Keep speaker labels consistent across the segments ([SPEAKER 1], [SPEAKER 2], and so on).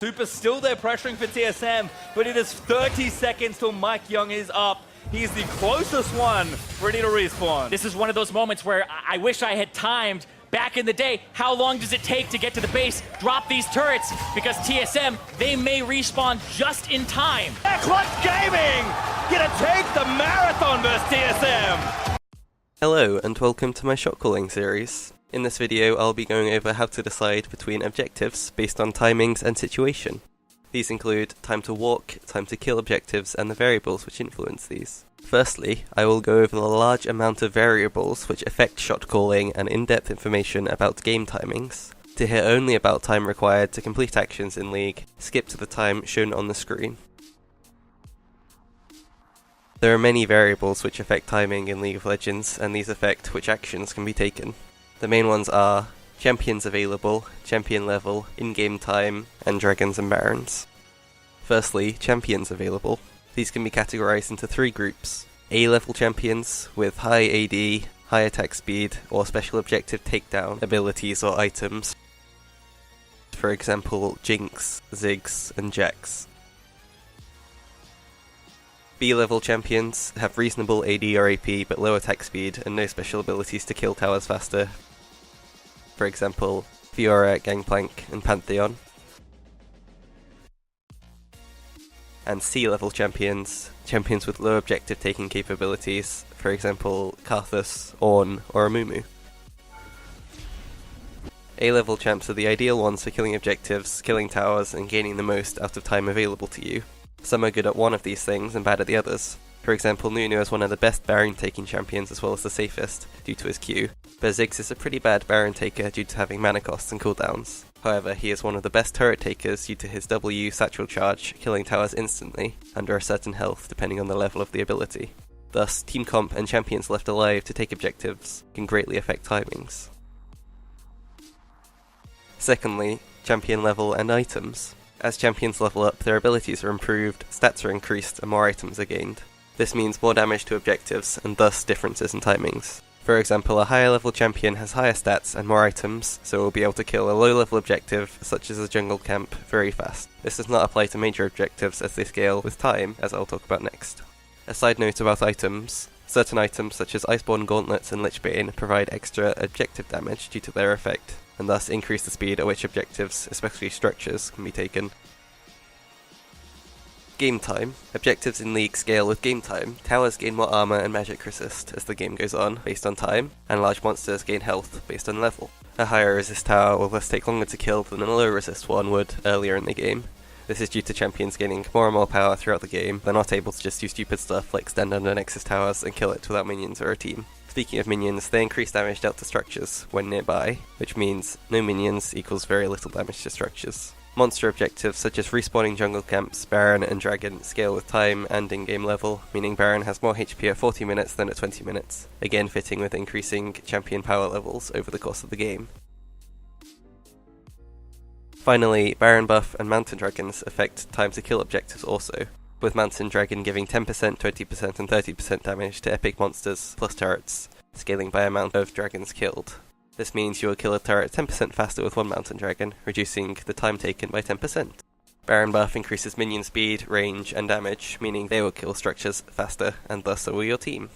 [SPEAKER 1] Super's still there pressuring for TSM, but it is 30 seconds till Mike Young is up. He's the closest one ready to respawn.
[SPEAKER 2] This is one of those moments where I wish I had timed back in the day. How long does it take to get to the base, drop these turrets? Because TSM, they may respawn just in time.
[SPEAKER 1] Clutch Gaming gonna take the marathon versus TSM.
[SPEAKER 3] Hello and welcome to my shotcalling series. In this video I'll be going over how to decide between objectives based on timings and situation. These include time to walk, time to kill objectives, and the variables which influence these. Firstly, I will go over the large amount of variables which affect shot calling and in-depth information about game timings. To hear only about time required to complete actions in League, skip to the time shown on the screen. There are many variables which affect timing in League of Legends, and these affect which actions can be taken. The main ones are champions available, champion level, in-game time, and dragons and barons. Firstly, champions available. These can be categorized into three groups. A-level champions with high AD, high attack speed, or special objective takedown abilities or items. For example, Jinx, Ziggs, and Jax. B-level champions have reasonable AD or AP but low attack speed and no special abilities to kill towers faster. For example, Fiora, Gangplank, and Pantheon. And C-level champions, champions with low objective taking capabilities, for example, Karthus, Ornn, or Amumu. A-level champs are the ideal ones for killing objectives, killing towers, and gaining the most out of time available to you. Some are good at one of these things and bad at the others. For example, Nunu is one of the best Baron taking champions as well as the safest, due to his Q, but Ziggs is a pretty bad Baron taker due to having mana costs and cooldowns. However, he is one of the best turret takers due to his W satchel charge, killing towers instantly, under a certain health depending on the level of the ability. Thus, team comp and champions left alive to take objectives can greatly affect timings. Secondly, champion level and items. As champions level up, their abilities are improved, stats are increased, and more items are gained. This means more damage to objectives, and thus differences in timings. For example, a higher level champion has higher stats and more items, so will be able to kill a low level objective, such as a jungle camp, very fast. This does not apply to major objectives as they scale with time, as I'll talk about next. A side note about items. Certain items such as Iceborne Gauntlets and Lichbane provide extra objective damage due to their effect, and thus increase the speed at which objectives, especially structures, can be taken. Game time. Objectives in League scale with game time. Towers gain more armor and magic resist as the game goes on, based on time, and large monsters gain health, based on level. A higher resist tower will thus take longer to kill than a low resist one would earlier in the game. This is due to champions gaining more and more power throughout the game. They're not able to just do stupid stuff like stand under Nexus towers and kill it without minions or a team. Speaking of minions, they increase damage dealt to structures when nearby, which means no minions equals very little damage to structures. Monster objectives such as respawning jungle camps, Baron and Dragon scale with time and in-game level, meaning Baron has more HP at 40 minutes than at 20 minutes, again fitting with increasing champion power levels over the course of the game. Finally, Baron buff and Mountain Dragons affect time to kill objectives also, with Mountain Dragon giving 10%, 20% and 30% damage to epic monsters plus turrets, scaling by amount of dragons killed. This means you will kill a turret 10% faster with one Mountain Dragon, reducing the time taken by 10%. Baron buff increases minion speed, range, and damage, meaning they will kill structures faster, and thus so will your team.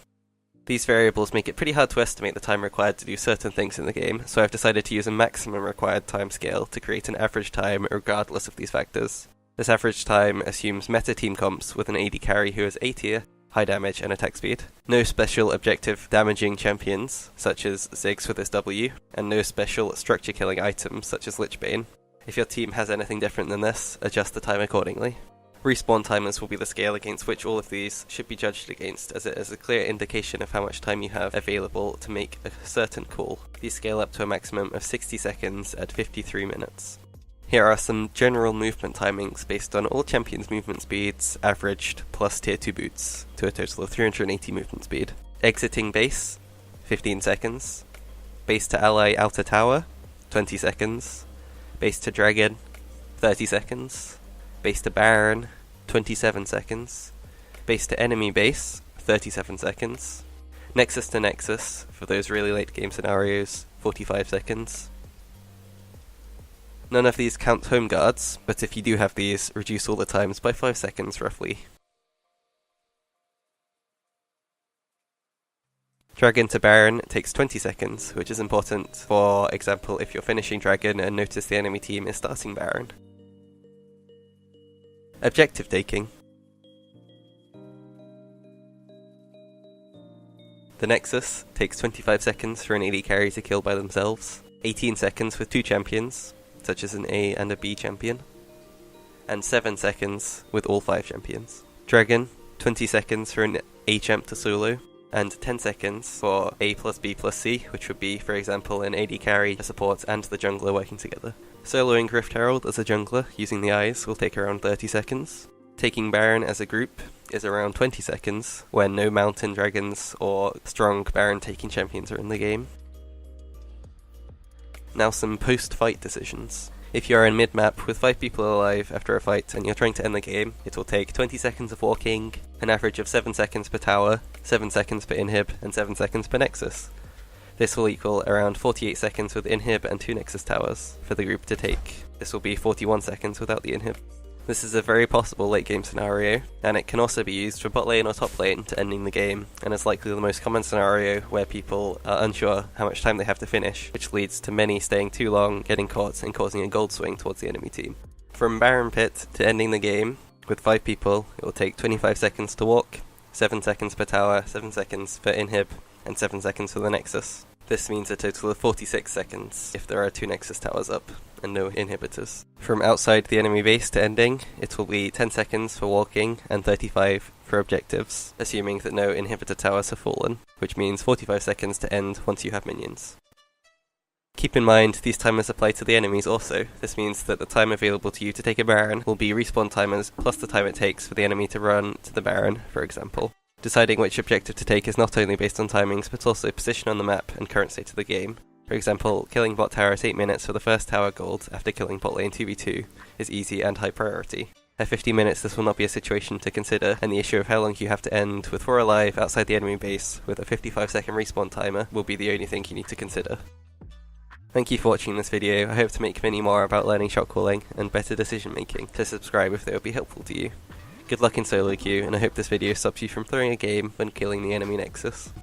[SPEAKER 3] These variables make it pretty hard to estimate the time required to do certain things in the game, so I've decided to use a maximum required time scale to create an average time regardless of these factors. This average time assumes meta team comps with an AD carry who is A tier, high damage and attack speed, no special objective damaging champions, such as Ziggs with his W, and no special structure killing items, such as Lichbane. If your team has anything different than this, adjust the time accordingly. Respawn timers will be the scale against which all of these should be judged against, as it is a clear indication of how much time you have available to make a certain call. These scale up to a maximum of 60 seconds at 53 minutes. Here are some general movement timings based on all champions' movement speeds, averaged, plus tier 2 boots, to a total of 380 movement speed. Exiting base, 15 seconds. Base to ally outer tower, 20 seconds. Base to dragon, 30 seconds. Base to Baron, 27 seconds. Base to enemy base, 37 seconds. Nexus to Nexus, for those really late game scenarios, 45 seconds. None of these count home guards, but if you do have these, reduce all the times by 5 seconds roughly. Dragon to Baron takes 20 seconds, which is important, for example if you're finishing Dragon and notice the enemy team is starting Baron. Objective taking. The Nexus takes 25 seconds for an AD carry to kill by themselves, 18 seconds with 2 champions, such as an A and a B champion, and 7 seconds with all 5 champions. Dragon, 20 seconds for an A champ to solo, and 10 seconds for A plus B plus C, which would be, for example, an AD carry, a support, and the jungler working together. Soloing Rift Herald as a jungler, using the eyes, will take around 30 seconds. Taking Baron as a group is around 20 seconds, when no mountain dragons or strong Baron taking champions are in the game. Now some post-fight decisions. If you are in mid-map with 5 people alive after a fight and you're trying to end the game, it will take 20 seconds of walking, an average of 7 seconds per tower, 7 seconds per inhib, and 7 seconds per nexus. This will equal around 48 seconds with inhib and 2 nexus towers for the group to take. This will be 41 seconds without the inhib. This is a very possible late game scenario, and it can also be used for bot lane or top lane to ending the game, and is likely the most common scenario where people are unsure how much time they have to finish, which leads to many staying too long, getting caught, and causing a gold swing towards the enemy team. From Baron Pit to ending the game, with 5 people, it will take 25 seconds to walk, 7 seconds per tower, 7 seconds per inhib, and 7 seconds for the nexus. This means a total of 46 seconds if there are 2 nexus towers up and no inhibitors. From outside the enemy base to ending, it will be 10 seconds for walking and 35 for objectives, assuming that no inhibitor towers have fallen, which means 45 seconds to end once you have minions. Keep in mind, these timers apply to the enemies also. This means that the time available to you to take a Baron will be respawn timers plus the time it takes for the enemy to run to the Baron, for example. Deciding which objective to take is not only based on timings, but also position on the map and current state of the game. For example, killing bot tower at 8 minutes for the first tower gold after killing bot lane 2v2 is easy and high priority. At 50 minutes this will not be a situation to consider, and the issue of how long you have to end with 4 alive outside the enemy base with a 55 second respawn timer will be the only thing you need to consider. Thank you for watching this video. I hope to make many more about learning shot calling and better decision making, so subscribe if they would be helpful to you. Good luck in solo queue, and I hope this video stops you from throwing a game when killing the enemy nexus.